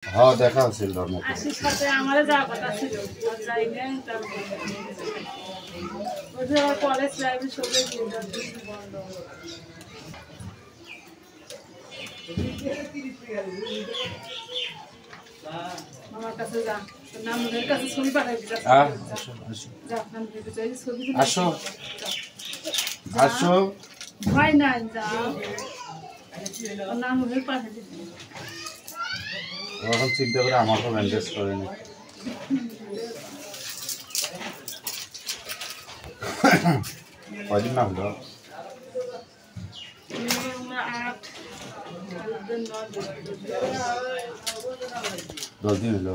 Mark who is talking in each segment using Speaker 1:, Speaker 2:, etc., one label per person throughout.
Speaker 1: হ্যাঁ দেখা হয়েছিল ধর্মপুর।
Speaker 2: আশির সাথে আমারও যাওয়ার কথা ছিল, আর যাই নাই। তারপর কলেজ লাইব্রেরি সবাই বন্ধ। আমার কাছে যা, নামের কাছে ছবি পাঠাই দিতে।
Speaker 1: আসো আসো,
Speaker 2: ভয় নাই, যাও নামের পাঠাই দিতে।
Speaker 1: এখন চিন্তা করে আমাকে ব্যান্ডেজ করে নি। কদিন না হলো? 10 দিন হলো।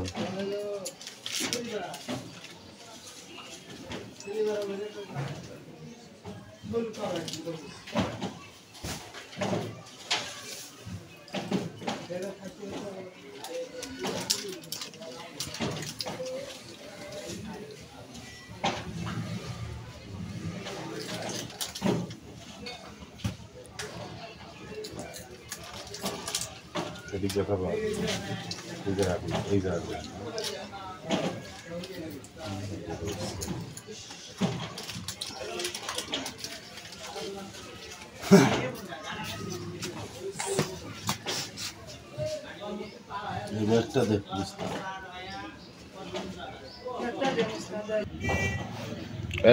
Speaker 1: এদিকে খাবার এই জায়গায় একটা দেখ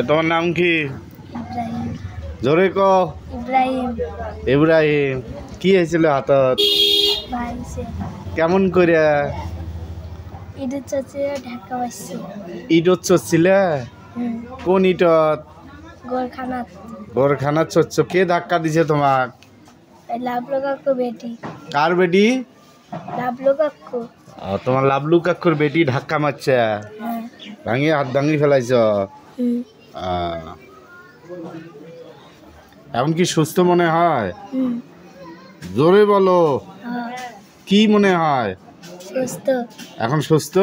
Speaker 1: তোমার নাম কি? জোরে ক। ইব্রাহিম। কি হয়েছিল হাতত? কেমন করে? ইটত চড়ছিল? কোন ইটত? গোরখানাত চড়ছ। কে ধাক্কা দিছে তোমাক? কার বেটি? তোমার লাভলু কাকুর বেটি ধাক্কা মারছে, ভাঙি হাত ভাঙি ফেলাইছ। এখন কি সুস্থ মনে হয়? জোরে বলো, কি মনে হয়? এখন সুস্থ?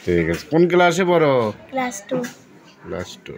Speaker 1: ঠিক আছে। কোন ক্লাসে পড়ো? ক্লাস 2।